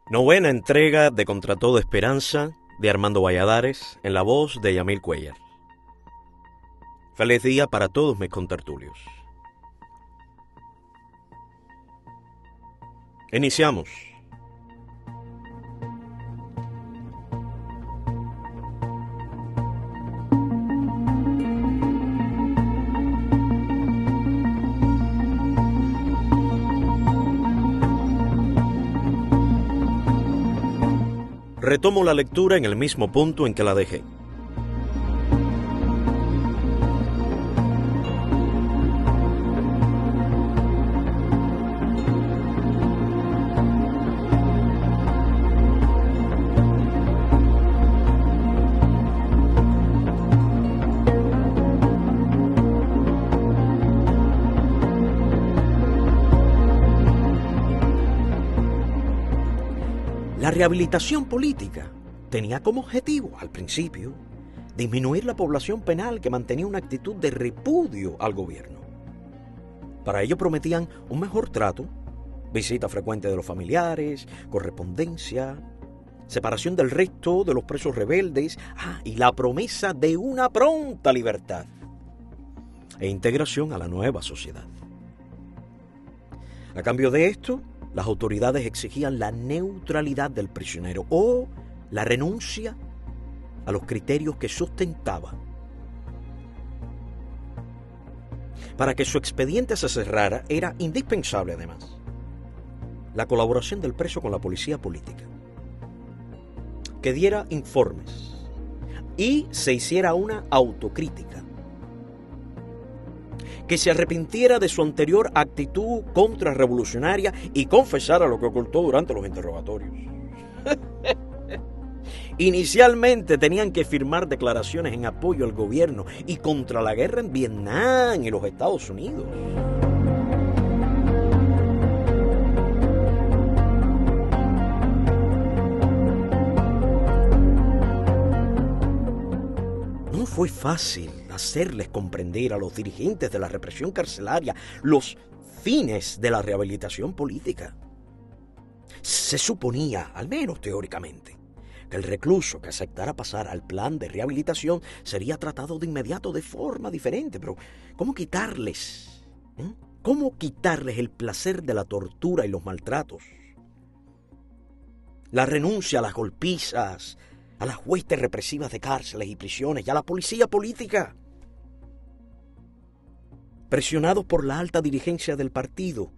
Novena entrega de Contra Toda Esperanza de Armando Valladares en la voz de Yamil Cuellar. Feliz día para todos mis contertulios. Iniciamos. Retomo la lectura en el mismo punto en que la dejé. La rehabilitación política tenía como objetivo, al principio, disminuir la población penal que mantenía una actitud de repudio al gobierno. Para ello prometían un mejor trato, visita frecuente de los familiares, correspondencia, separación del resto de los presos rebeldes, y la promesa de una pronta libertad e integración a la nueva sociedad. A cambio de esto, las autoridades exigían la neutralidad del prisionero o la renuncia a los criterios que sustentaba. Para que su expediente se cerrara, era indispensable, además, la colaboración del preso con la policía política, que diera informes y se hiciera una autocrítica, que se arrepintiera de su anterior actitud contrarrevolucionaria y confesara lo que ocultó durante los interrogatorios. Inicialmente tenían que firmar declaraciones en apoyo al gobierno y contra la guerra en Vietnam y los Estados Unidos. No fue fácil hacerles comprender a los dirigentes de la represión carcelaria los fines de la rehabilitación política. Se suponía, al menos teóricamente, que el recluso que aceptara pasar al plan de rehabilitación sería tratado de inmediato de forma diferente. Pero ¿cómo quitarles? ¿Cómo quitarles el placer de la tortura y los maltratos? La renuncia a las golpizas, a las huestes represivas de cárceles y prisiones y a la policía política. Presionados por la alta dirigencia del partido,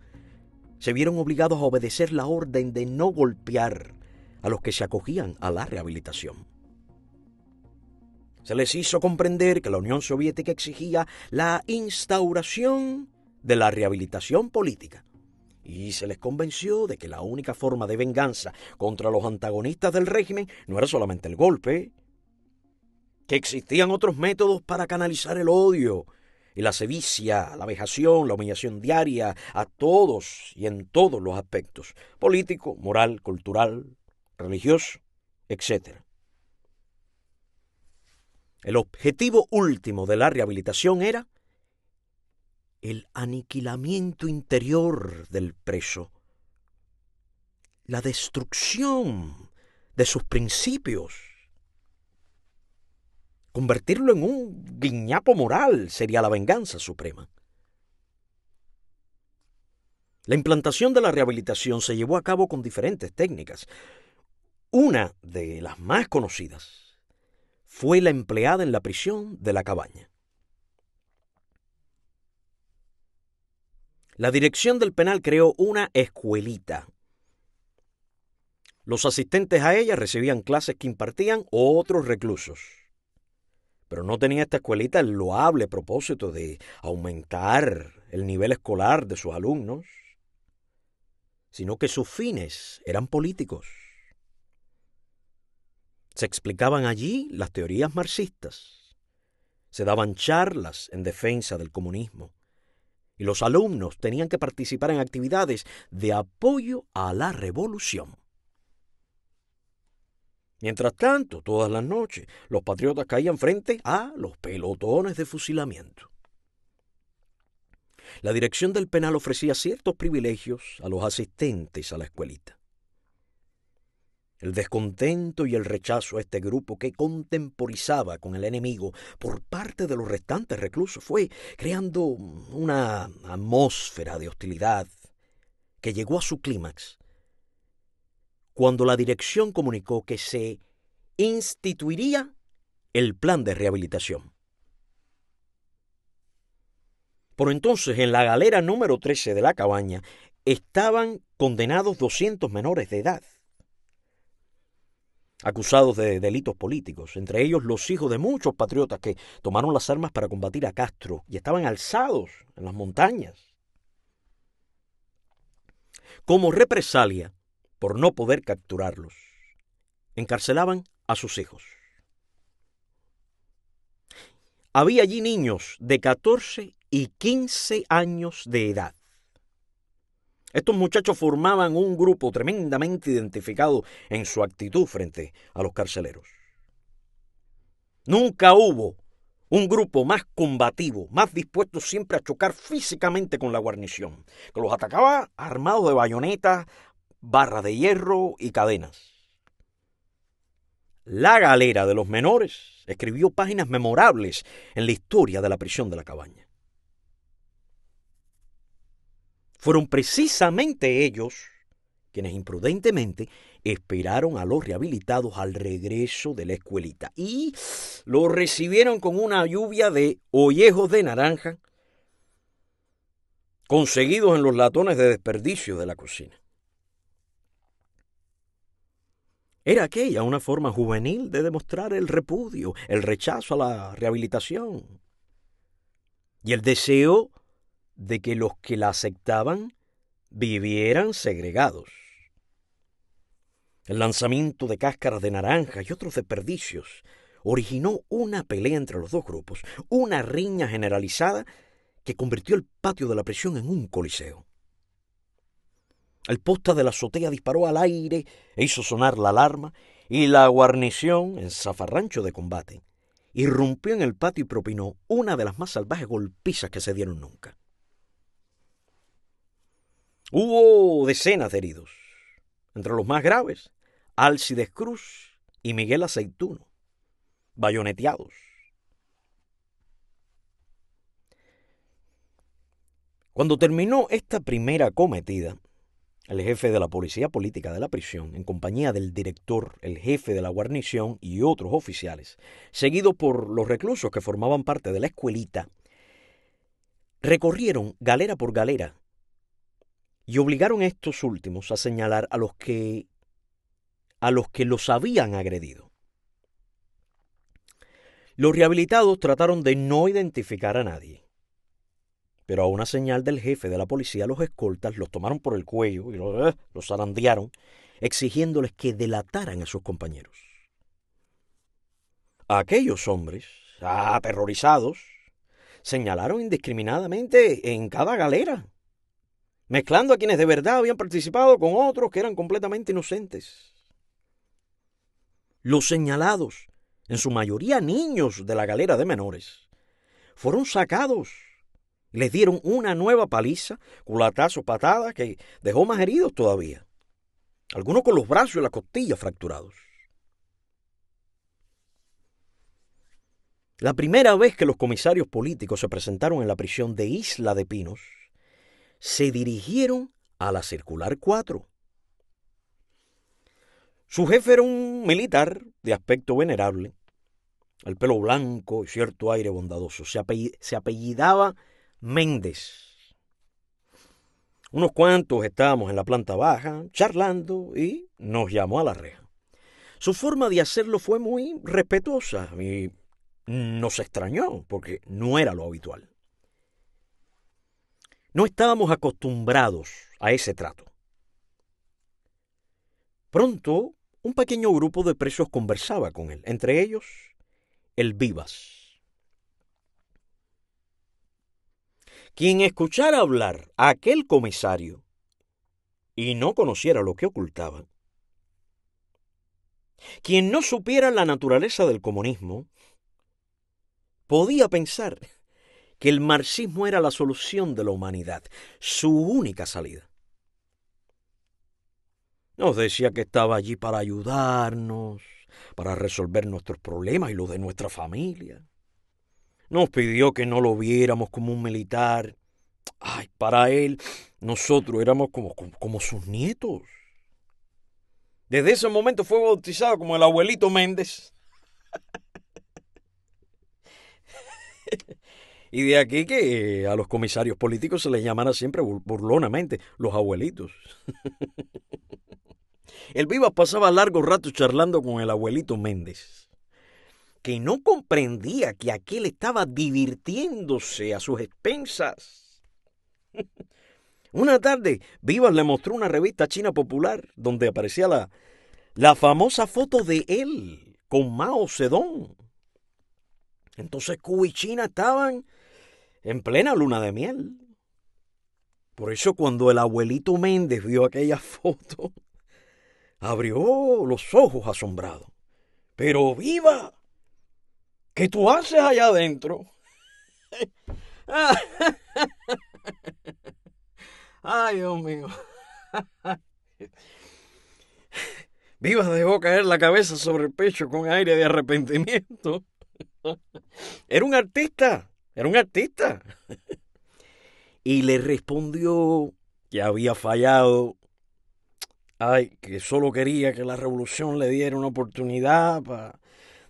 se vieron obligados a obedecer la orden de no golpear a los que se acogían a la rehabilitación. Se les hizo comprender que la Unión Soviética exigía la instauración de la rehabilitación política y se les convenció de que la única forma de venganza contra los antagonistas del régimen no era solamente el golpe, que existían otros métodos para canalizar el odio y la sevicia, la vejación, la humillación diaria a todos y en todos los aspectos, político, moral, cultural, religioso, etc. El objetivo último de la rehabilitación era el aniquilamiento interior del preso, la destrucción de sus principios. Convertirlo en un guiñapo moral sería la venganza suprema. La implantación de la rehabilitación se llevó a cabo con diferentes técnicas. Una de las más conocidas fue la empleada en la prisión de La Cabaña. La dirección del penal creó una escuelita. Los asistentes a ella recibían clases que impartían otros reclusos. Pero no tenía esta escuelita el loable propósito de aumentar el nivel escolar de sus alumnos, sino que sus fines eran políticos. Se explicaban allí las teorías marxistas, se daban charlas en defensa del comunismo, y los alumnos tenían que participar en actividades de apoyo a la revolución. Mientras tanto, todas las noches, los patriotas caían frente a los pelotones de fusilamiento. La dirección del penal ofrecía ciertos privilegios a los asistentes a la escuelita. El descontento y el rechazo a este grupo que contemporizaba con el enemigo por parte de los restantes reclusos fue creando una atmósfera de hostilidad que llegó a su clímax cuando la dirección comunicó que se instituiría el plan de rehabilitación. Por entonces, en la galera número 13 de la cabaña estaban condenados 200 menores de edad, acusados de delitos políticos, entre ellos los hijos de muchos patriotas que tomaron las armas para combatir a Castro y estaban alzados en las montañas. Como represalia por no poder capturarlos, encarcelaban a sus hijos. Había allí niños de 14 y 15 años de edad. Estos muchachos formaban un grupo tremendamente identificado en su actitud frente a los carceleros. Nunca hubo un grupo más combativo, más dispuesto siempre a chocar físicamente con la guarnición, que los atacaba armados de bayonetas, barras de hierro y cadenas. La galera de los menores escribió páginas memorables en la historia de la prisión de la cabaña. Fueron precisamente ellos quienes imprudentemente esperaron a los rehabilitados al regreso de la escuelita y los recibieron con una lluvia de ollejos de naranja conseguidos en los latones de desperdicio de la cocina. Era aquella una forma juvenil de demostrar el repudio, el rechazo a la rehabilitación y el deseo de que los que la aceptaban vivieran segregados. El lanzamiento de cáscaras de naranja y otros desperdicios originó una pelea entre los dos grupos, una riña generalizada que convirtió el patio de la prisión en un coliseo. El posta de la azotea disparó al aire e hizo sonar la alarma, y la guarnición, en zafarrancho de combate, irrumpió en el patio y propinó una de las más salvajes golpizas que se dieron nunca. Hubo decenas de heridos, entre los más graves, Alcides Cruz y Miguel Aceituno, bayoneteados. Cuando terminó esta primera cometida, el jefe de la policía política de la prisión, en compañía del director, el jefe de la guarnición y otros oficiales, seguido por los reclusos que formaban parte de la escuelita, recorrieron galera por galera y obligaron a estos últimos a señalar a los que los habían agredido. Los rehabilitados trataron de no identificar a nadie, pero a una señal del jefe de la policía, los escoltas los tomaron por el cuello y los zarandearon, exigiéndoles que delataran a sus compañeros. Aquellos hombres, aterrorizados, señalaron indiscriminadamente en cada galera, mezclando a quienes de verdad habían participado con otros que eran completamente inocentes. Los señalados, en su mayoría niños de la galera de menores, fueron sacados. Les dieron una nueva paliza, culatazos, patadas, que dejó más heridos todavía. Algunos con los brazos y las costillas fracturados. La primera vez que los comisarios políticos se presentaron en la prisión de Isla de Pinos, se dirigieron a la Circular 4. Su jefe era un militar de aspecto venerable, el pelo blanco y cierto aire bondadoso. Se apellidaba Méndez. Unos cuantos estábamos en la planta baja, charlando, y nos llamó a la reja. Su forma de hacerlo fue muy respetuosa y nos extrañó, porque no era lo habitual. No estábamos acostumbrados a ese trato. Pronto, un pequeño grupo de presos conversaba con él, entre ellos el Vivas. Quien escuchara hablar a aquel comisario y no conociera lo que ocultaba, quien no supiera la naturaleza del comunismo, podía pensar que el marxismo era la solución de la humanidad, su única salida. Nos decía que estaba allí para ayudarnos, para resolver nuestros problemas y los de nuestra familia. Nos pidió que no lo viéramos como un militar. Ay, para él, nosotros éramos como sus nietos. Desde ese momento fue bautizado como el abuelito Méndez. Y de aquí que a los comisarios políticos se les llamara siempre burlonamente los abuelitos. El Vivas pasaba largo rato charlando con el abuelito Méndez, que no comprendía que aquel estaba divirtiéndose a sus expensas. Una tarde, Vivas le mostró una revista china popular donde aparecía la famosa foto de él con Mao Zedong. Entonces Cuba y China estaban en plena luna de miel. Por eso cuando el abuelito Méndez vio aquella foto, abrió los ojos asombrado. Pero Viva, ¿qué tú haces allá adentro? Ay, Dios mío. Vivas dejó caer la cabeza sobre el pecho con aire de arrepentimiento. Era un artista. Y le respondió que había fallado. Ay, que solo quería que la revolución le diera una oportunidad para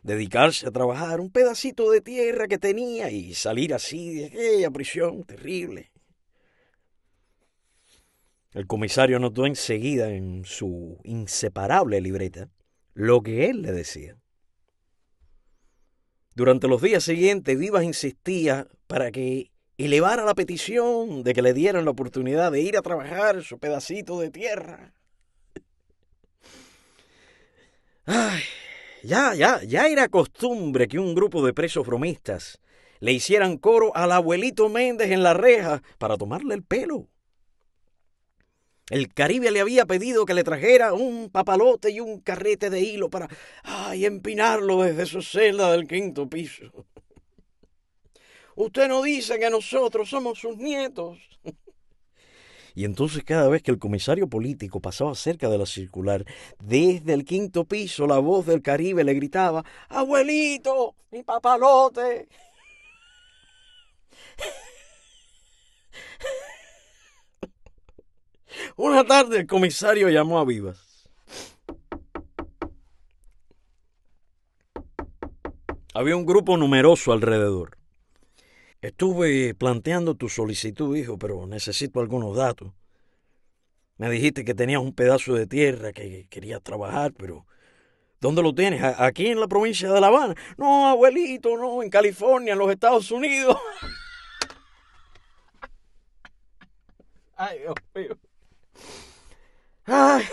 dedicarse a trabajar un pedacito de tierra que tenía y salir así de aquella prisión terrible. El comisario notó enseguida en su inseparable libreta lo que él le decía. Durante los días siguientes, Vivas insistía para que elevara la petición de que le dieran la oportunidad de ir a trabajar su pedacito de tierra. Ay, ya era costumbre que un grupo de presos bromistas le hicieran coro al abuelito Méndez en la reja para tomarle el pelo. El Caribe le había pedido que le trajera un papalote y un carrete de hilo para empinarlo desde su celda del 5º piso. Usted no dice que nosotros somos sus nietos. Y entonces cada vez que el comisario político pasaba cerca de la circular, desde el 5º piso la voz del Caribe le gritaba: ¡Abuelito, mi papalote! Una tarde el comisario llamó a Vivas. Había un grupo numeroso alrededor. Estuve planteando tu solicitud, hijo, pero necesito algunos datos. Me dijiste que tenías un pedazo de tierra que querías trabajar, pero ¿dónde lo tienes? ¿Aquí en la provincia de La Habana? No, abuelito, no, en California, en los Estados Unidos. Ay, Dios mío. Ay.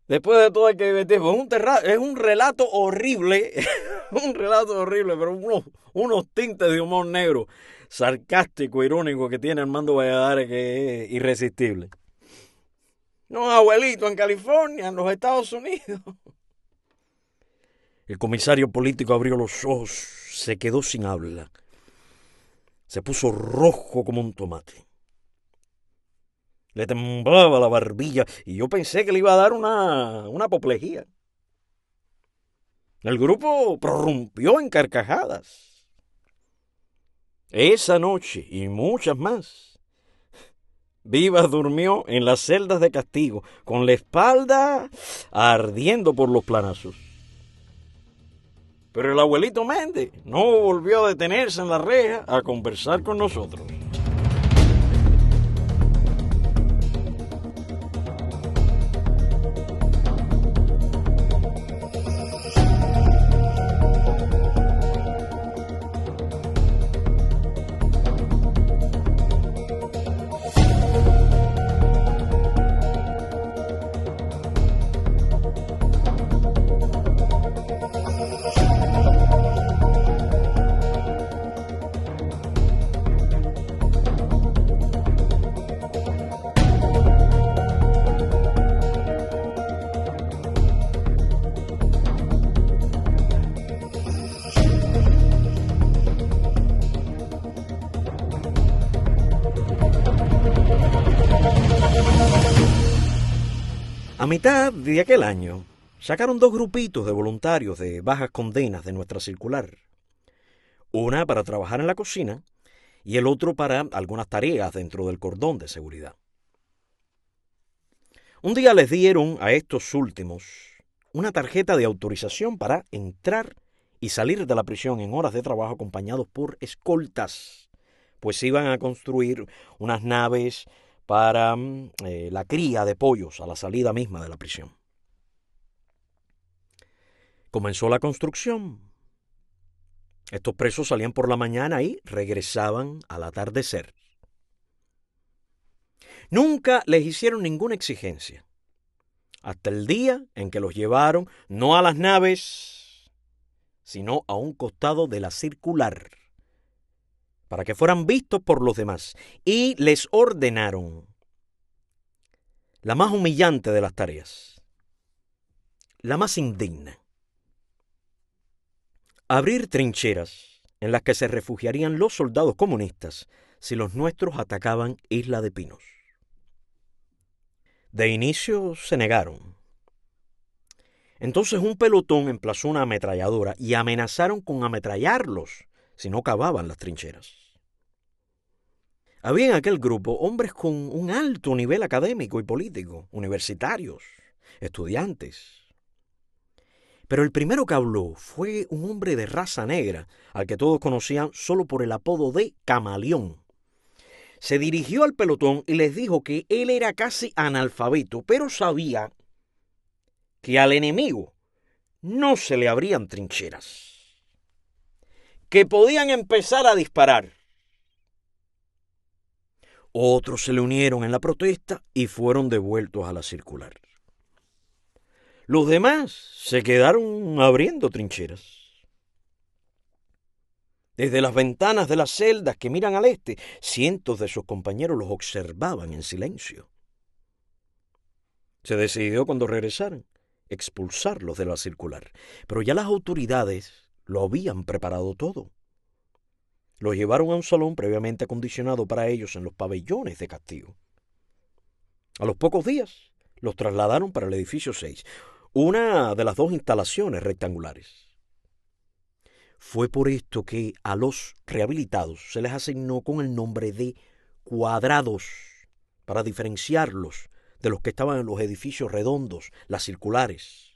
Después de todo hay que divertirse. Es un relato horrible, pero unos tintes de humor negro, sarcástico, irónico que tiene Armando Valladares que es irresistible. No, abuelito, en California, en los Estados Unidos. El comisario político abrió los ojos, se quedó sin habla. Se puso rojo como un tomate. Le temblaba la barbilla y yo pensé que le iba a dar una apoplejía. El grupo prorrumpió en carcajadas. Esa noche y muchas más, Vivas durmió en las celdas de castigo, con la espalda ardiendo por los planazos. Pero el abuelito Méndez no volvió a detenerse en la reja a conversar con nosotros. A mitad de aquel año, sacaron 2 grupitos de voluntarios de bajas condenas de nuestra circular. Una para trabajar en la cocina y el otro para algunas tareas dentro del cordón de seguridad. Un día les dieron a estos últimos una tarjeta de autorización para entrar y salir de la prisión en horas de trabajo acompañados por escoltas, pues iban a construir unas naves para la cría de pollos a la salida misma de la prisión. Comenzó la construcción. Estos presos salían por la mañana y regresaban al atardecer. Nunca les hicieron ninguna exigencia, hasta el día en que los llevaron no a las naves, sino a un costado de la circular, para que fueran vistos por los demás, y les ordenaron la más humillante de las tareas, la más indigna: abrir trincheras en las que se refugiarían los soldados comunistas si los nuestros atacaban Isla de Pinos. De inicio se negaron. Entonces un pelotón emplazó una ametralladora y amenazaron con ametrallarlos si no cavaban las trincheras. Había en aquel grupo hombres con un alto nivel académico y político, universitarios, estudiantes. Pero el primero que habló fue un hombre de raza negra, al que todos conocían solo por el apodo de Camaleón. Se dirigió al pelotón y les dijo que él era casi analfabeto, pero sabía que al enemigo no se le abrían trincheras, que podían empezar a disparar. Otros se le unieron en la protesta y fueron devueltos a la circular. Los demás se quedaron abriendo trincheras. Desde las ventanas de las celdas que miran al este, cientos de sus compañeros los observaban en silencio. Se decidió, cuando regresaran, expulsarlos de la circular, pero ya las autoridades lo habían preparado todo. Los llevaron a un salón previamente acondicionado para ellos en los pabellones de castigo. A los pocos días los trasladaron para el edificio 6, una de las 2 instalaciones rectangulares. Fue por esto que a los rehabilitados se les asignó con el nombre de cuadrados, para diferenciarlos de los que estaban en los edificios redondos, las circulares.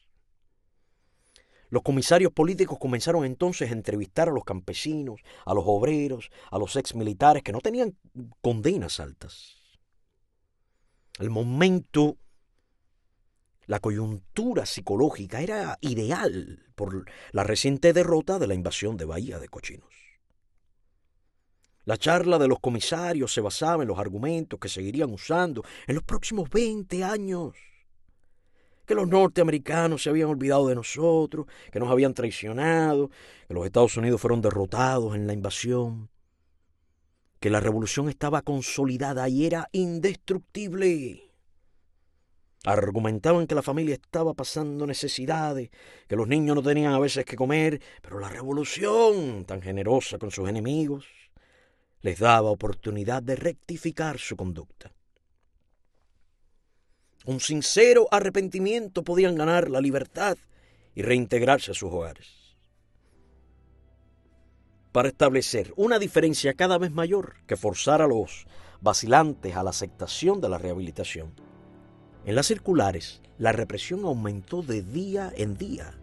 Los comisarios políticos comenzaron entonces a entrevistar a los campesinos, a los obreros, a los exmilitares que no tenían condenas altas. El momento, la coyuntura psicológica era ideal por la reciente derrota de la invasión de Bahía de Cochinos. La charla de los comisarios se basaba en los argumentos que seguirían usando en los próximos 20 años. Que los norteamericanos se habían olvidado de nosotros, que nos habían traicionado, que los Estados Unidos fueron derrotados en la invasión, que la revolución estaba consolidada y era indestructible. Argumentaban que la familia estaba pasando necesidades, que los niños no tenían a veces que comer, pero la revolución, tan generosa con sus enemigos, les daba oportunidad de rectificar su conducta. Con sincero arrepentimiento podían ganar la libertad y reintegrarse a sus hogares. Para establecer una diferencia cada vez mayor que forzara a los vacilantes a la aceptación de la rehabilitación, en las circulares la represión aumentó de día en día,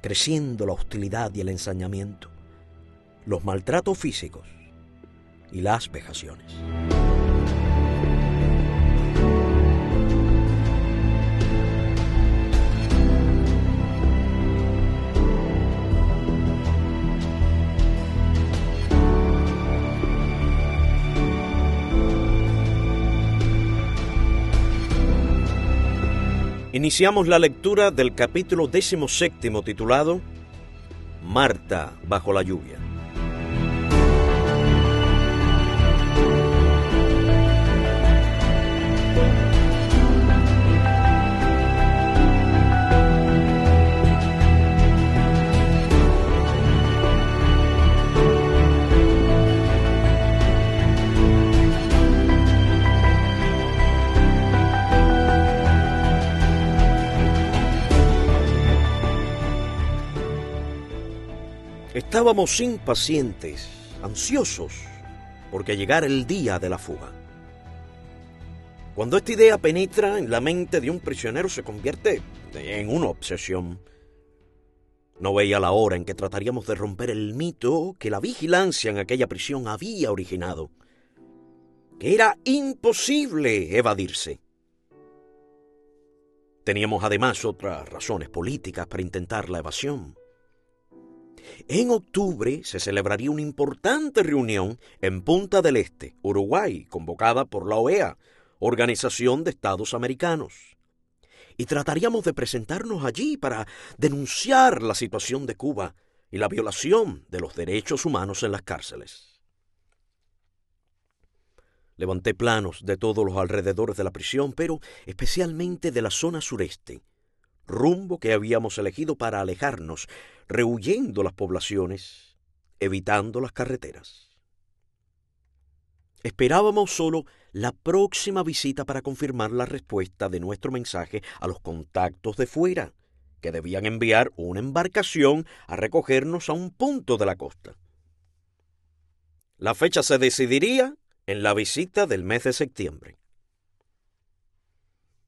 creciendo la hostilidad y el ensañamiento, los maltratos físicos y las vejaciones. Iniciamos la lectura del capítulo 17 titulado Marta bajo la lluvia. Estábamos impacientes, ansiosos, porque llegara el día de la fuga. Cuando esta idea penetra en la mente de un prisionero se convierte en una obsesión. No veía la hora en que trataríamos de romper el mito que la vigilancia en aquella prisión había originado, que era imposible evadirse. Teníamos además otras razones políticas para intentar la evasión. En octubre se celebraría una importante reunión en Punta del Este, Uruguay, convocada por la OEA, Organización de Estados Americanos. Y trataríamos de presentarnos allí para denunciar la situación de Cuba y la violación de los derechos humanos en las cárceles. Levanté planos de todos los alrededores de la prisión, pero especialmente de la zona sureste, rumbo que habíamos elegido para alejarnos, rehuyendo las poblaciones, evitando las carreteras. Esperábamos solo la próxima visita para confirmar la respuesta de nuestro mensaje a los contactos de fuera, que debían enviar una embarcación a recogernos a un punto de la costa. La fecha se decidiría en la visita del mes de septiembre.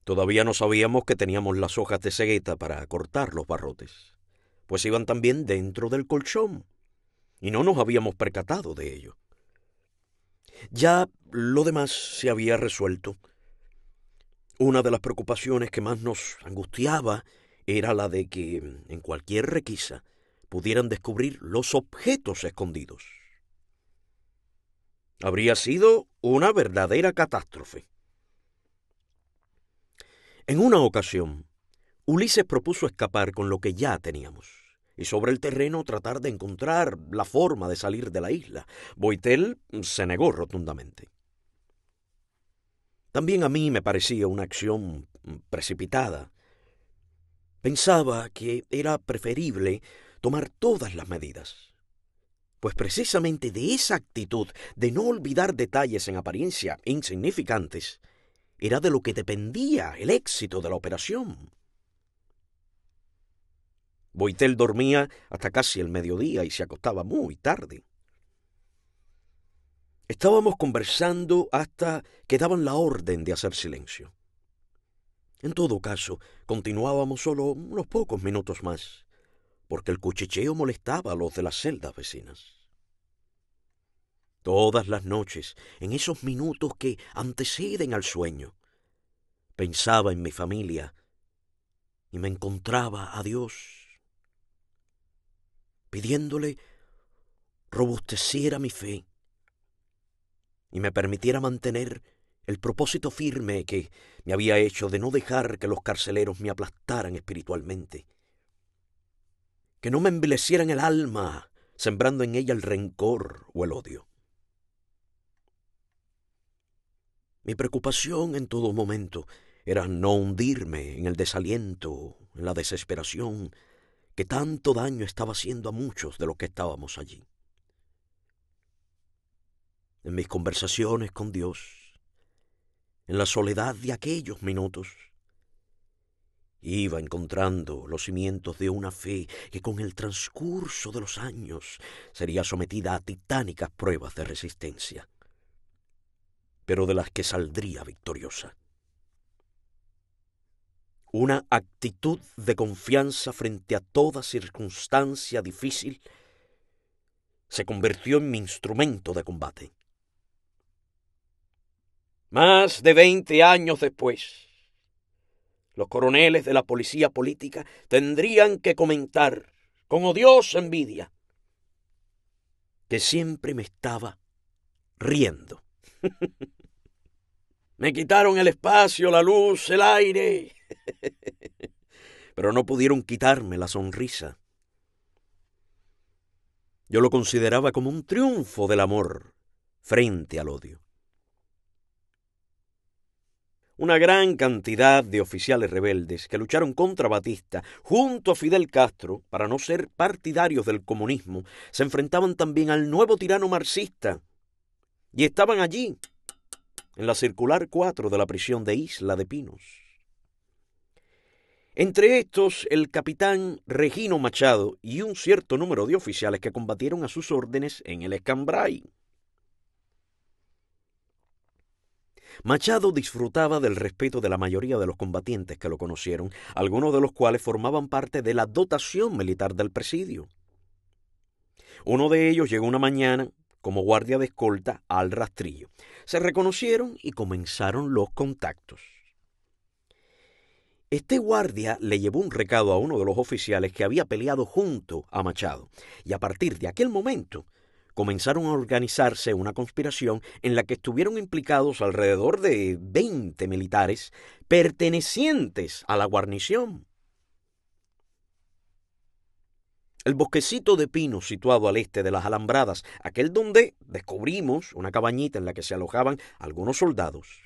Todavía no sabíamos que teníamos las hojas de cegueta para cortar los barrotes, pues iban también dentro del colchón, y no nos habíamos percatado de ello. Ya lo demás se había resuelto. Una de las preocupaciones que más nos angustiaba era la de que en cualquier requisa pudieran descubrir los objetos escondidos. Habría sido una verdadera catástrofe. En una ocasión, Ulises propuso escapar con lo que ya teníamos y sobre el terreno tratar de encontrar la forma de salir de la isla. Boitel se negó rotundamente. También a mí me parecía una acción precipitada. Pensaba que era preferible tomar todas las medidas, pues precisamente de esa actitud de no olvidar detalles en apariencia insignificantes era de lo que dependía el éxito de la operación. Boitel dormía hasta casi el mediodía y se acostaba muy tarde. Estábamos conversando hasta que daban la orden de hacer silencio. En todo caso, continuábamos solo unos pocos minutos más, porque el cuchicheo molestaba a los de las celdas vecinas. Todas las noches, en esos minutos que anteceden al sueño, pensaba en mi familia y me encontraba a Dios, pidiéndole robusteciera mi fe y me permitiera mantener el propósito firme que me había hecho de no dejar que los carceleros me aplastaran espiritualmente, que no me envilecieran el alma, sembrando en ella el rencor o el odio. Mi preocupación en todo momento era no hundirme en el desaliento, en la desesperación, que tanto daño estaba haciendo a muchos de los que estábamos allí. En mis conversaciones con Dios, en la soledad de aquellos minutos, iba encontrando los cimientos de una fe que con el transcurso de los años sería sometida a titánicas pruebas de resistencia, pero de las que saldría victoriosa. Una actitud de confianza frente a toda circunstancia difícil se convirtió en mi instrumento de combate. Más de 20 años después, los coroneles de la policía política tendrían que comentar, con odiosa envidia, que siempre me estaba riendo. Me quitaron el espacio, la luz, el aire, pero no pudieron quitarme la sonrisa. Yo lo consideraba como un triunfo del amor frente al odio. Una gran cantidad de oficiales rebeldes que lucharon contra Batista junto a Fidel Castro para no ser partidarios del comunismo se enfrentaban también al nuevo tirano marxista y estaban allí, en la circular 4 de la prisión de Isla de Pinos. Entre estos, el capitán Regino Machado y un cierto número de oficiales que combatieron a sus órdenes en el Escambray. Machado disfrutaba del respeto de la mayoría de los combatientes que lo conocieron, algunos de los cuales formaban parte de la dotación militar del presidio. Uno de ellos llegó una mañana como guardia de escolta al rastrillo. Se reconocieron y comenzaron los contactos. Este guardia le llevó un recado a uno de los oficiales que había peleado junto a Machado, y a partir de aquel momento comenzaron a organizarse una conspiración en la que estuvieron implicados alrededor de 20 militares pertenecientes a la guarnición. El bosquecito de pinos situado al este de las Alambradas, aquel donde descubrimos una cabañita en la que se alojaban algunos soldados,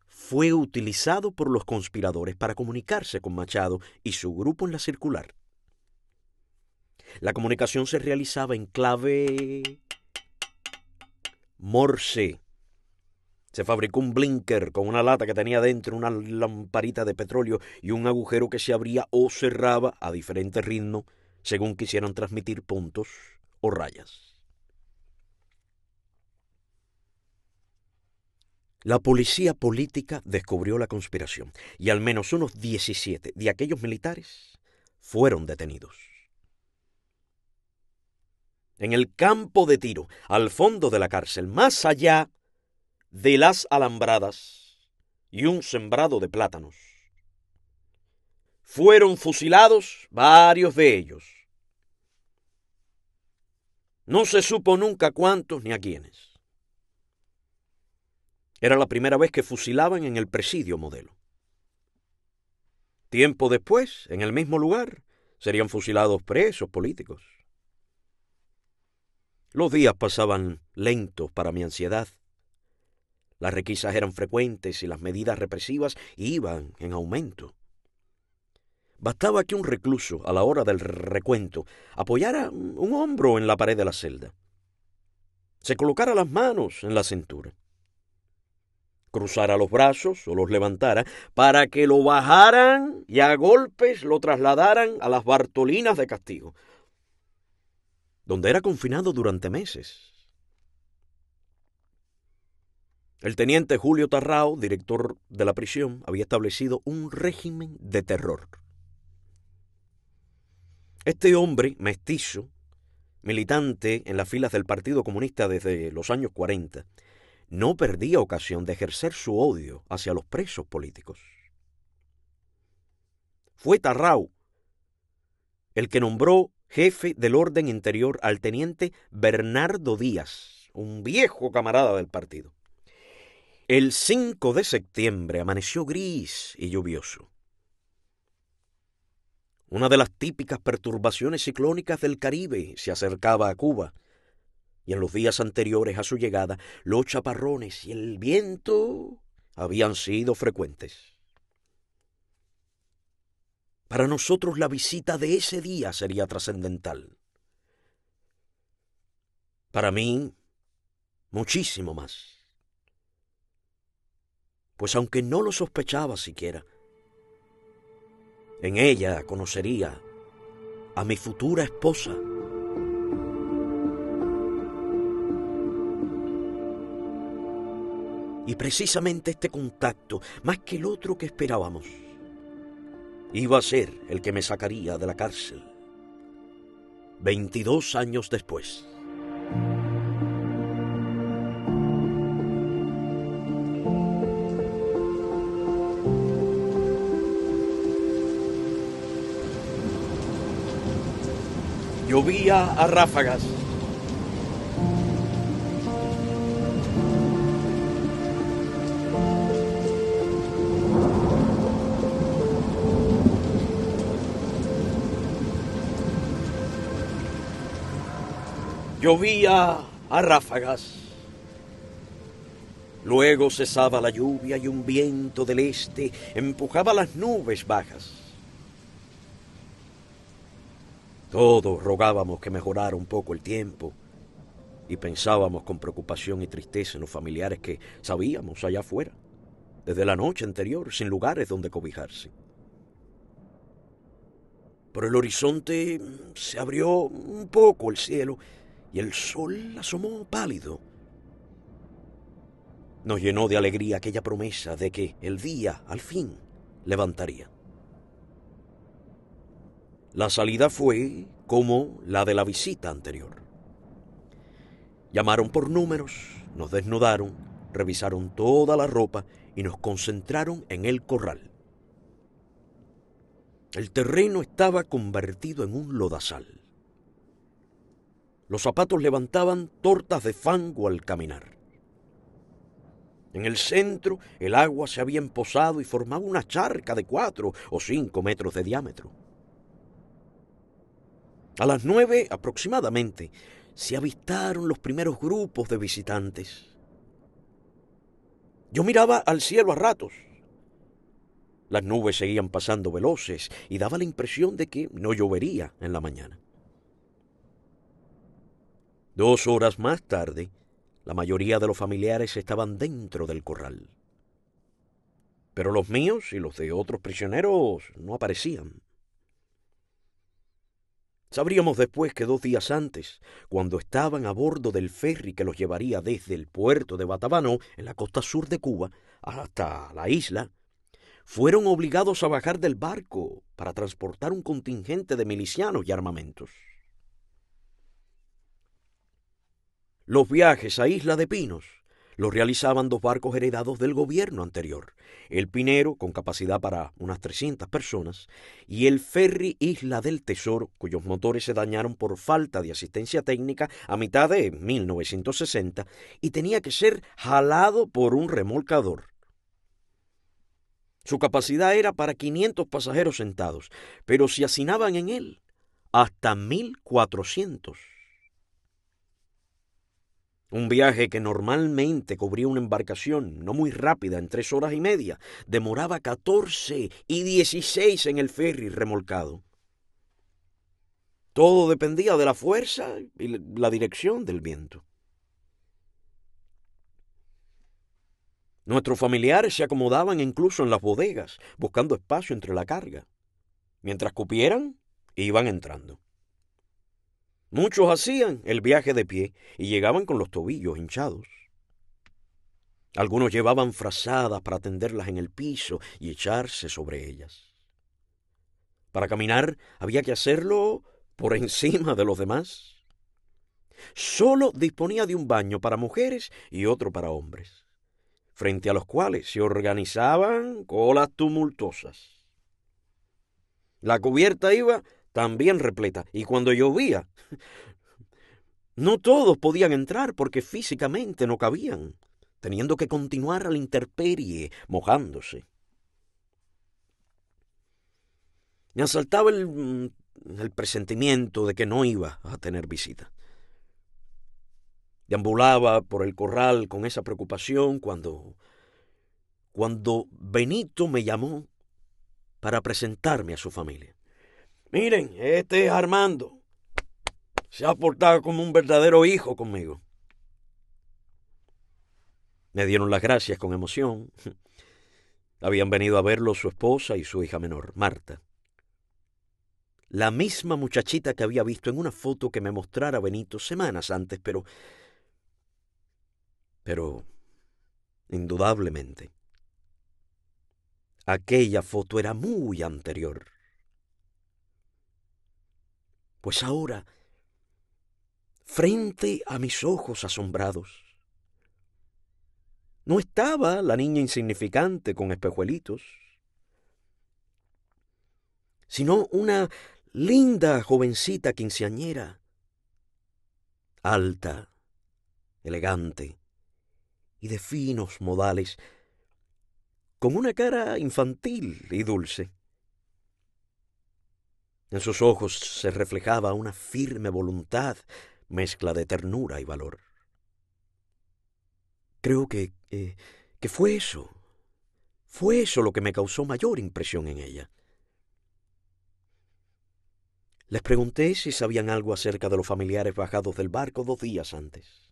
fue utilizado por los conspiradores para comunicarse con Machado y su grupo en la circular. La comunicación se realizaba en clave Morse. Se fabricó un blinker con una lata que tenía dentro una lamparita de petróleo y un agujero que se abría o cerraba a diferente ritmo según quisieran transmitir puntos o rayas. La policía política descubrió la conspiración y al menos unos 17 de aquellos militares fueron detenidos. En el campo de tiro, al fondo de la cárcel, más allá de las alambradas y un sembrado de plátanos, fueron fusilados varios de ellos. No se supo nunca cuántos ni a quiénes. Era la primera vez que fusilaban en el presidio Modelo. Tiempo después, en el mismo lugar, serían fusilados presos políticos. Los días pasaban lentos para mi ansiedad. Las requisas eran frecuentes y las medidas represivas iban en aumento. Bastaba que un recluso, a la hora del recuento, apoyara un hombro en la pared de la celda, se colocara las manos en la cintura, cruzara los brazos o los levantara para que lo bajaran y a golpes lo trasladaran a las Bartolinas de castigo, donde era confinado durante meses. El teniente Julio Tarrao, director de la prisión, había establecido un régimen de terror. Este hombre mestizo, militante en las filas del Partido Comunista desde los años 40, no perdía ocasión de ejercer su odio hacia los presos políticos. Fue Tarrao el que nombró jefe del orden interior al teniente Bernardo Díaz, un viejo camarada del partido. El 5 de septiembre amaneció gris y lluvioso. Una de las típicas perturbaciones ciclónicas del Caribe se acercaba a Cuba, y en los días anteriores a su llegada, los chaparrones y el viento habían sido frecuentes. Para nosotros la visita de ese día sería trascendental. Para mí, muchísimo más. Pues aunque no lo sospechaba siquiera, en ella conocería a mi futura esposa. Y precisamente este contacto, más que el otro que esperábamos, iba a ser el que me sacaría de la cárcel 22 años después. Llovía a ráfagas. Llovía a ráfagas. Luego cesaba la lluvia y un viento del este empujaba las nubes bajas. Todos rogábamos que mejorara un poco el tiempo y pensábamos con preocupación y tristeza en los familiares que sabíamos allá afuera, desde la noche anterior, sin lugares donde cobijarse. Por el horizonte se abrió un poco el cielo y el sol asomó pálido. Nos llenó de alegría aquella promesa de que el día, al fin, levantaría. La salida fue como la de la visita anterior. Llamaron por números, nos desnudaron, revisaron toda la ropa y nos concentraron en el corral. El terreno estaba convertido en un lodazal. Los zapatos levantaban tortas de fango al caminar. En el centro, el agua se había empozado y formaba una charca de 4 o 5 metros de diámetro. A las 9 aproximadamente, se avistaron los primeros grupos de visitantes. Yo miraba al cielo a ratos. Las nubes seguían pasando veloces y daba la impresión de que no llovería en la mañana. 2 horas más tarde, la mayoría de los familiares estaban dentro del corral. Pero los míos y los de otros prisioneros no aparecían. Sabríamos después que 2 días antes, cuando estaban a bordo del ferry que los llevaría desde el puerto de Batabanó, en la costa sur de Cuba, hasta la isla, fueron obligados a bajar del barco para transportar un contingente de milicianos y armamentos. Los viajes a Isla de Pinos los realizaban 2 barcos heredados del gobierno anterior, el Pinero, con capacidad para unas 300 personas, y el ferry Isla del Tesoro, cuyos motores se dañaron por falta de asistencia técnica a mitad de 1960 y tenía que ser jalado por un remolcador. Su capacidad era para 500 pasajeros sentados, pero se hacinaban en él hasta 1.400. Un viaje que normalmente cubría una embarcación no muy rápida en 3 horas y media, demoraba 14 y 16 en el ferry remolcado. Todo dependía de la fuerza y la dirección del viento. Nuestros familiares se acomodaban incluso en las bodegas, buscando espacio entre la carga. Mientras cupieran, iban entrando. Muchos hacían el viaje de pie y llegaban con los tobillos hinchados. Algunos llevaban frazadas para tenderlas en el piso y echarse sobre ellas. Para caminar había que hacerlo por encima de los demás. Solo disponía de un baño para mujeres y otro para hombres, frente a los cuales se organizaban colas tumultuosas. La cubierta iba también repleta, y cuando llovía, no todos podían entrar porque físicamente no cabían, teniendo que continuar a la intemperie, mojándose. Me asaltaba el presentimiento de que no iba a tener visita. Deambulaba por el corral con esa preocupación cuando Benito me llamó para presentarme a su familia. Miren, este es Armando. Se ha portado como un verdadero hijo conmigo. Me dieron las gracias con emoción. Habían venido a verlo su esposa y su hija menor, Marta. La misma muchachita que había visto en una foto que me mostrara Benito semanas antes, pero indudablemente, aquella foto era muy anterior. Pues ahora, frente a mis ojos asombrados, no estaba la niña insignificante con espejuelitos, sino una linda jovencita quinceañera, alta, elegante y de finos modales, con una cara infantil y dulce. En sus ojos se reflejaba una firme voluntad, mezcla de ternura y valor. Creo que fue eso lo que me causó mayor impresión en ella. Les pregunté si sabían algo acerca de los familiares bajados del barco 2 días antes.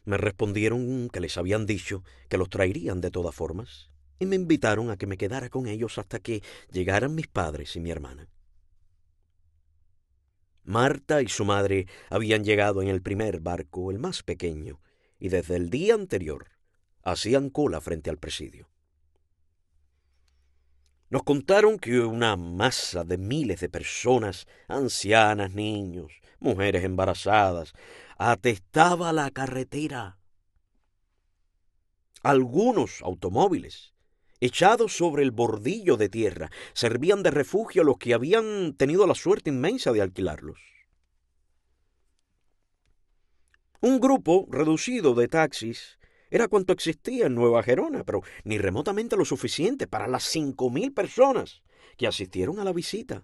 Me respondieron que les habían dicho que los traerían de todas formas y me invitaron a que me quedara con ellos hasta que llegaran mis padres y mi hermana. Marta y su madre habían llegado en el primer barco, el más pequeño, y desde el día anterior hacían cola frente al presidio. Nos contaron que una masa de miles de personas, ancianas, niños, mujeres embarazadas, atestaba la carretera. Algunos automóviles, echados sobre el bordillo de tierra, servían de refugio a los que habían tenido la suerte inmensa de alquilarlos. Un grupo reducido de taxis era cuanto existía en Nueva Gerona, pero ni remotamente lo suficiente para las 5.000 personas que asistieron a la visita.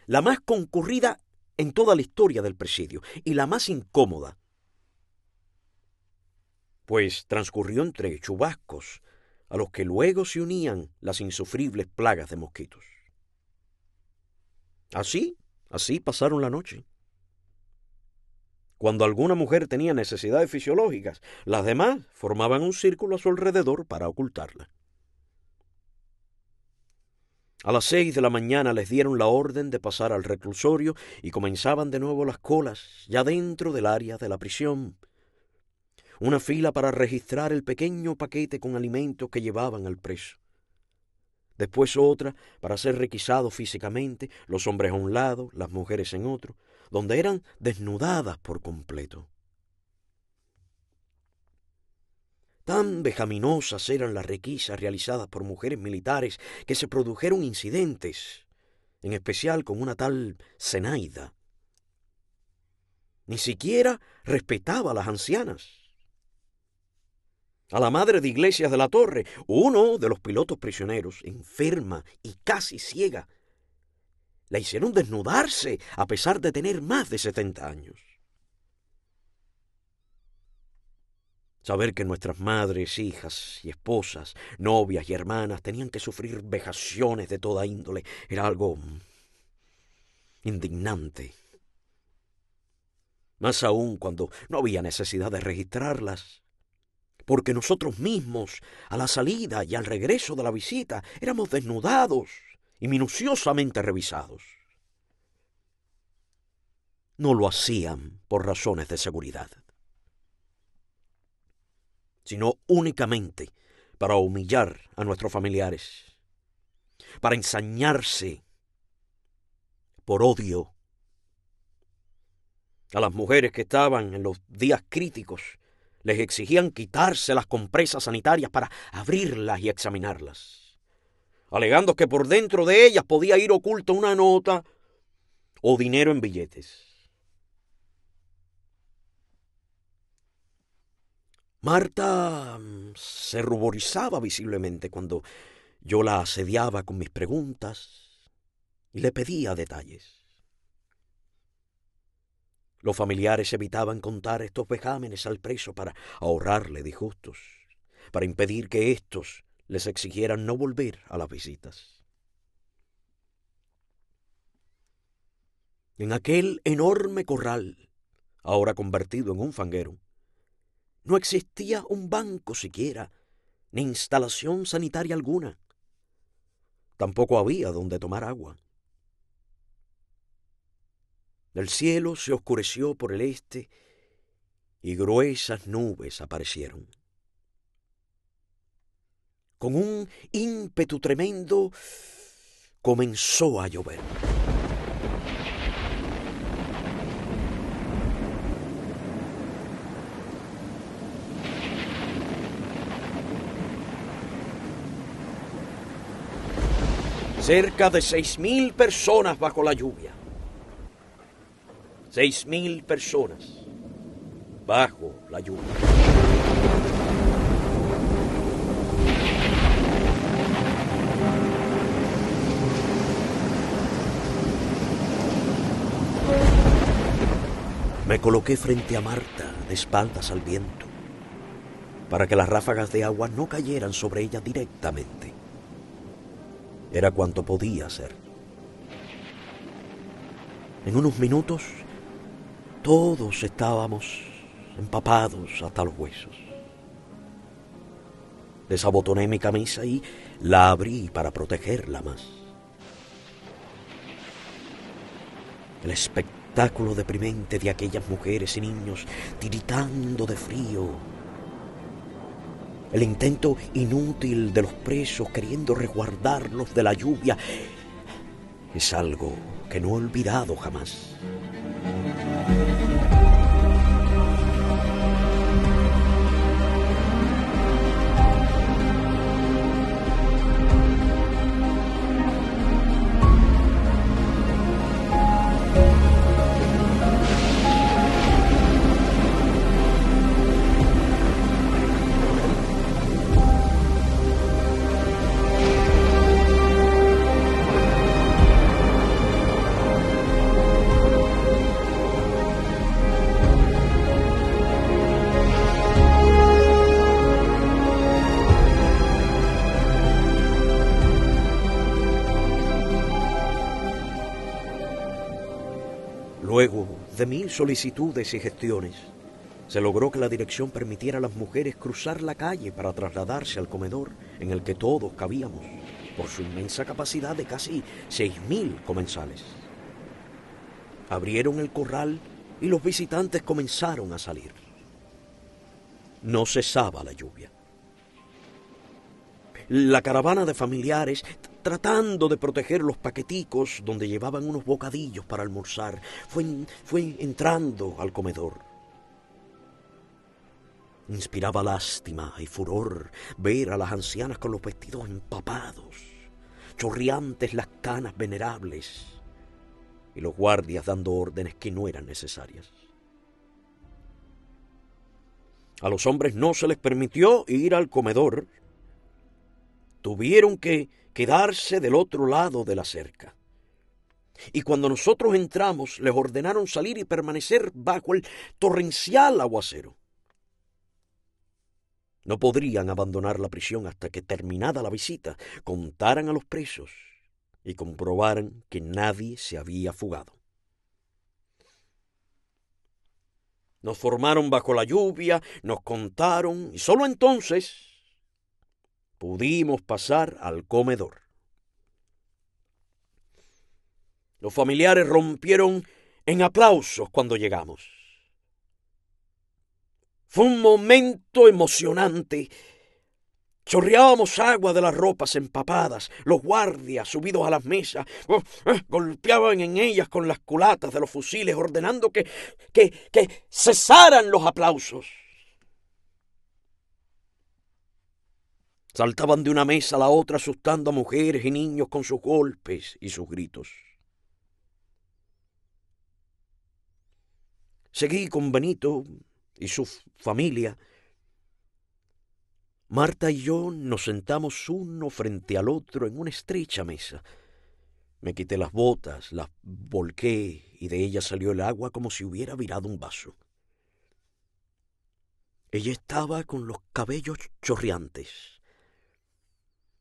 La más concurrida en toda la historia del presidio y la más incómoda, pues transcurrió entre chubascos, a los que luego se unían las insufribles plagas de mosquitos. Así pasaron la noche. Cuando alguna mujer tenía necesidades fisiológicas, las demás formaban un círculo a su alrededor para ocultarla. A las 6 de la mañana les dieron la orden de pasar al reclusorio y comenzaban de nuevo las colas, ya dentro del área de la prisión. Una fila para registrar el pequeño paquete con alimentos que llevaban al preso. Después otra para ser requisados físicamente, los hombres a un lado, las mujeres en otro, donde eran desnudadas por completo. Tan vejaminosas eran las requisas realizadas por mujeres militares que se produjeron incidentes, en especial con una tal Zenaida. Ni siquiera respetaba a las ancianas. A la madre de Iglesias de la Torre, uno de los pilotos prisioneros, enferma y casi ciega, la hicieron desnudarse a pesar de tener más de 70 años. Saber que nuestras madres, hijas y esposas, novias y hermanas tenían que sufrir vejaciones de toda índole era algo indignante. Más aún cuando no había necesidad de registrarlas, porque nosotros mismos, a la salida y al regreso de la visita, éramos desnudados y minuciosamente revisados. No lo hacían por razones de seguridad, sino únicamente para humillar a nuestros familiares, para ensañarse por odio. A las mujeres que estaban en los días críticos les exigían quitarse las compresas sanitarias para abrirlas y examinarlas, alegando que por dentro de ellas podía ir oculta una nota o dinero en billetes. Marta se ruborizaba visiblemente cuando yo la asediaba con mis preguntas y le pedía detalles. Los familiares evitaban contar estos vejámenes al preso para ahorrarle disgustos, para impedir que éstos les exigieran no volver a las visitas. En aquel enorme corral, ahora convertido en un fanguero, no existía un banco siquiera, ni instalación sanitaria alguna. Tampoco había donde tomar agua. El cielo se oscureció por el este y gruesas nubes aparecieron. Con un ímpetu tremendo comenzó a llover. Cerca de 6.000 personas bajo la lluvia. 6.000 personas bajo la lluvia. Me coloqué frente a Marta, de espaldas al viento, para que las ráfagas de agua no cayeran sobre ella directamente. Era cuanto podía hacer. En unos minutos, todos estábamos empapados hasta los huesos. Desabotoné mi camisa y la abrí para protegerla más. El espectáculo deprimente de aquellas mujeres y niños tiritando de frío. El intento inútil de los presos queriendo resguardarlos de la lluvia es algo que no he olvidado jamás. Luego de 1000 solicitudes y gestiones, se logró que la dirección permitiera a las mujeres cruzar la calle para trasladarse al comedor en el que todos cabíamos, por su inmensa capacidad de casi 6000 comensales. Abrieron el corral y los visitantes comenzaron a salir. No cesaba la lluvia. La caravana de familiares, tratando de proteger los paqueticos donde llevaban unos bocadillos para almorzar, fue entrando al comedor. Inspiraba lástima y furor ver a las ancianas con los vestidos empapados, chorreantes las canas venerables, y los guardias dando órdenes que no eran necesarias. A los hombres no se les permitió ir al comedor. Tuvieron que quedarse del otro lado de la cerca. Y cuando nosotros entramos, les ordenaron salir y permanecer bajo el torrencial aguacero. No podrían abandonar la prisión hasta que, terminada la visita, contaran a los presos y comprobaran que nadie se había fugado. Nos formaron bajo la lluvia, nos contaron, y solo entonces pudimos pasar al comedor. Los familiares rompieron en aplausos cuando llegamos. Fue un momento emocionante. Chorreábamos agua de las ropas empapadas. Los guardias, subidos a las mesas, golpeaban en ellas con las culatas de los fusiles, ordenando que cesaran los aplausos. Saltaban de una mesa a la otra asustando a mujeres y niños con sus golpes y sus gritos. Seguí con Benito y su familia. Marta y yo nos sentamos uno frente al otro en una estrecha mesa. Me quité las botas, las volqué y de ellas salió el agua como si hubiera virado un vaso. Ella estaba con los cabellos chorreantes.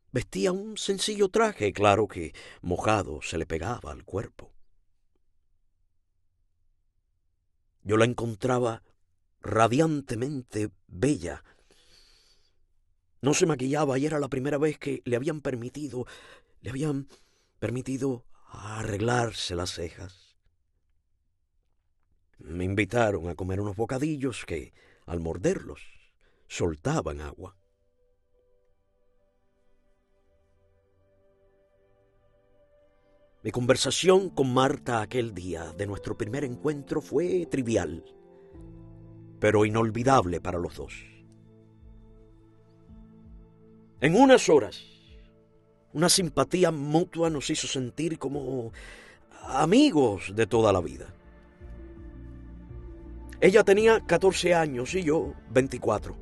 Vestía un sencillo traje, claro que mojado se le pegaba al cuerpo. Yo la encontraba radiantemente bella. No se maquillaba y era la primera vez que le habían permitido arreglarse las cejas. Me invitaron a comer unos bocadillos que, al morderlos, soltaban agua. Mi conversación con Marta aquel día de nuestro primer encuentro fue trivial, pero inolvidable para los dos. En unas horas, una simpatía mutua nos hizo sentir como amigos de toda la vida. Ella tenía 14 años y yo 24,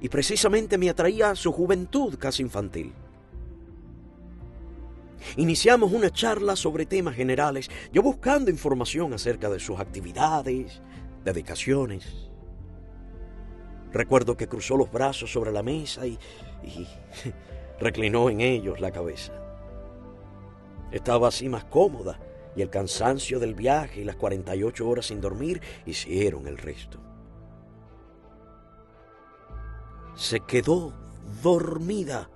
y precisamente me atraía su juventud casi infantil. Iniciamos una charla sobre temas generales, yo buscando información acerca de sus actividades, dedicaciones. Recuerdo que cruzó los brazos sobre la mesa y reclinó en ellos la cabeza. Estaba así más cómoda y el cansancio del viaje y las 48 horas sin dormir hicieron el resto. Se quedó dormida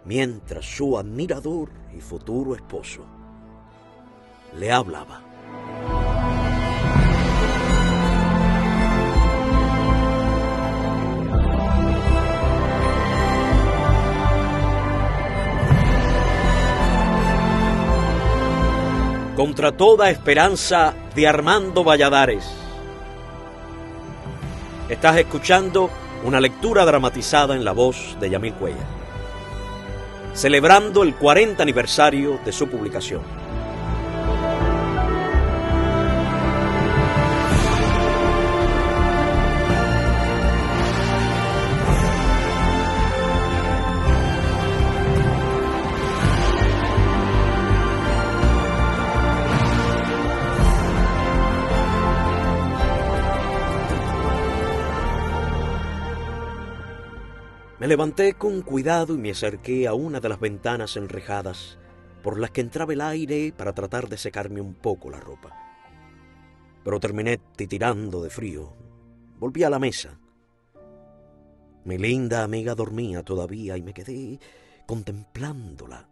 mientras su admirador y futuro esposo le hablaba. Contra toda esperanza de Armando Valladares. Estás escuchando una lectura dramatizada en la voz de Yamil Cuellar, celebrando el 40 aniversario de su publicación. Me levanté con cuidado y me acerqué a una de las ventanas enrejadas por las que entraba el aire para tratar de secarme un poco la ropa. Pero terminé titirando de frío. Volví a la mesa. Mi linda amiga dormía todavía y me quedé contemplándola.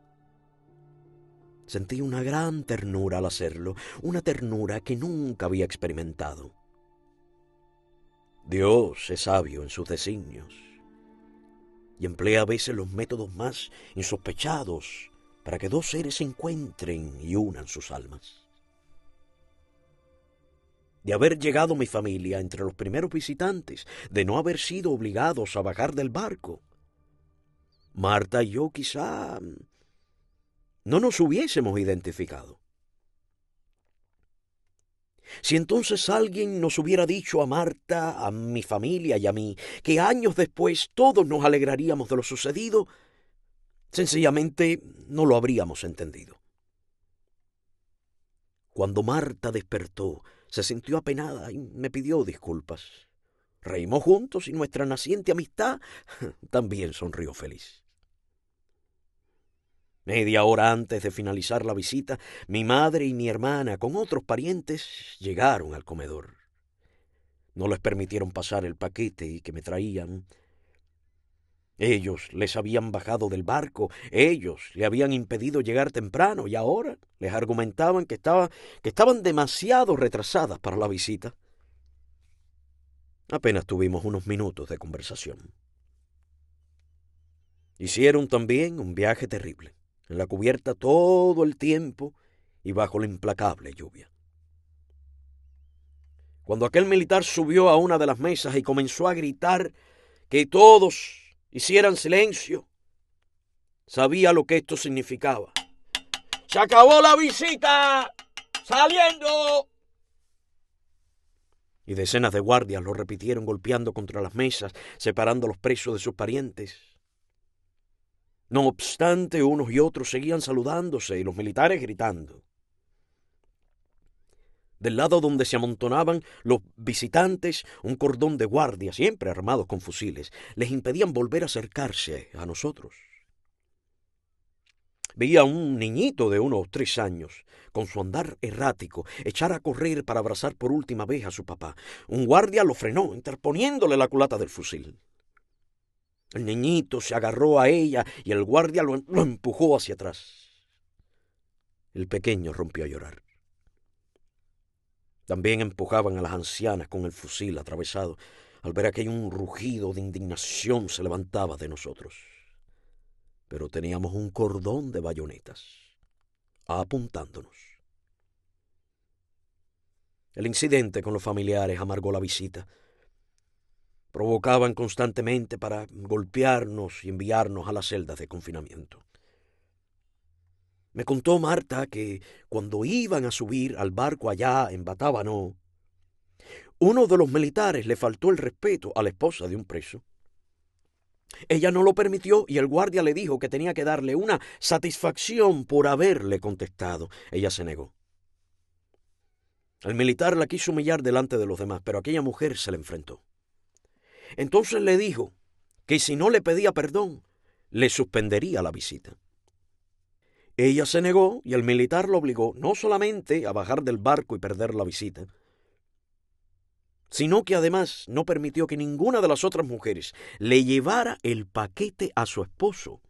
Sentí una gran ternura al hacerlo, una ternura que nunca había experimentado. Dios es sabio en sus designios y emplea a veces los métodos más insospechados para que dos seres se encuentren y unan sus almas. De haber llegado mi familia entre los primeros visitantes, de no haber sido obligados a bajar del barco, Marta y yo quizá no nos hubiésemos identificado. Si entonces alguien nos hubiera dicho a Marta, a mi familia y a mí, que años después todos nos alegraríamos de lo sucedido, sencillamente no lo habríamos entendido. Cuando Marta despertó, se sintió apenada y me pidió disculpas. Reímos juntos y nuestra naciente amistad también sonrió feliz. Media hora antes de finalizar la visita, mi madre y mi hermana, con otros parientes, llegaron al comedor. No les permitieron pasar el paquete que me traían. Ellos les habían bajado del barco, ellos le habían impedido llegar temprano y ahora les argumentaban que estaban demasiado retrasadas para la visita. Apenas tuvimos unos minutos de conversación. Hicieron también un viaje terrible, en la cubierta todo el tiempo y bajo la implacable lluvia. Cuando aquel militar subió a una de las mesas y comenzó a gritar que todos hicieran silencio, sabía lo que esto significaba. ¡Se acabó la visita! ¡Saliendo! Y decenas de guardias lo repitieron golpeando contra las mesas, separando a los presos de sus parientes. No obstante, unos y otros seguían saludándose y los militares gritando. Del lado donde se amontonaban los visitantes, un cordón de guardias, siempre armados con fusiles, les impedían volver a acercarse a nosotros. Veía a un niñito de unos 3 años, con su andar errático, echar a correr para abrazar por última vez a su papá. Un guardia lo frenó, interponiéndole la culata del fusil. El niñito se agarró a ella y el guardia lo empujó hacia atrás. El pequeño rompió a llorar. También empujaban a las ancianas con el fusil atravesado. Al ver aquello, un rugido de indignación se levantaba de nosotros. Pero teníamos un cordón de bayonetas apuntándonos. El incidente con los familiares amargó la visita. Provocaban constantemente para golpearnos y enviarnos a las celdas de confinamiento. Me contó Marta que cuando iban a subir al barco allá en Batábano, uno de los militares le faltó el respeto a la esposa de un preso. Ella no lo permitió y el guardia le dijo que tenía que darle una satisfacción por haberle contestado. Ella se negó. El militar la quiso humillar delante de los demás, pero aquella mujer se le enfrentó. Entonces le dijo que si no le pedía perdón, le suspendería la visita. Ella se negó y el militar lo obligó no solamente a bajar del barco y perder la visita, sino que además no permitió que ninguna de las otras mujeres le llevara el paquete a su esposo.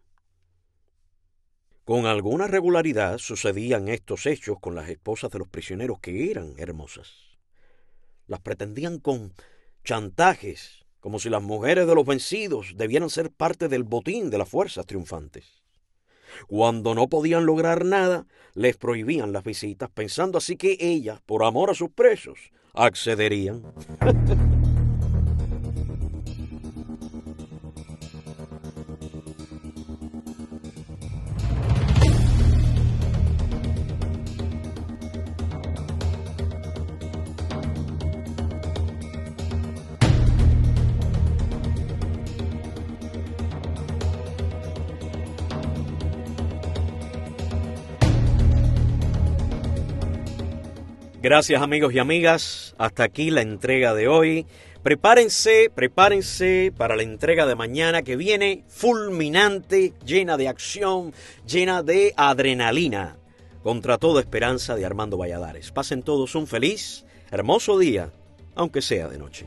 Con alguna regularidad sucedían estos hechos con las esposas de los prisioneros que eran hermosas. Las pretendían con chantajes, como si las mujeres de los vencidos debieran ser parte del botín de las fuerzas triunfantes. Cuando no podían lograr nada, les prohibían las visitas, pensando así que ellas, por amor a sus presos, accederían. Gracias amigos y amigas, hasta aquí la entrega de hoy. Prepárense para la entrega de mañana que viene fulminante, llena de acción, llena de adrenalina, contra toda esperanza de Armando Valladares. Pasen todos un feliz, hermoso día, aunque sea de noche.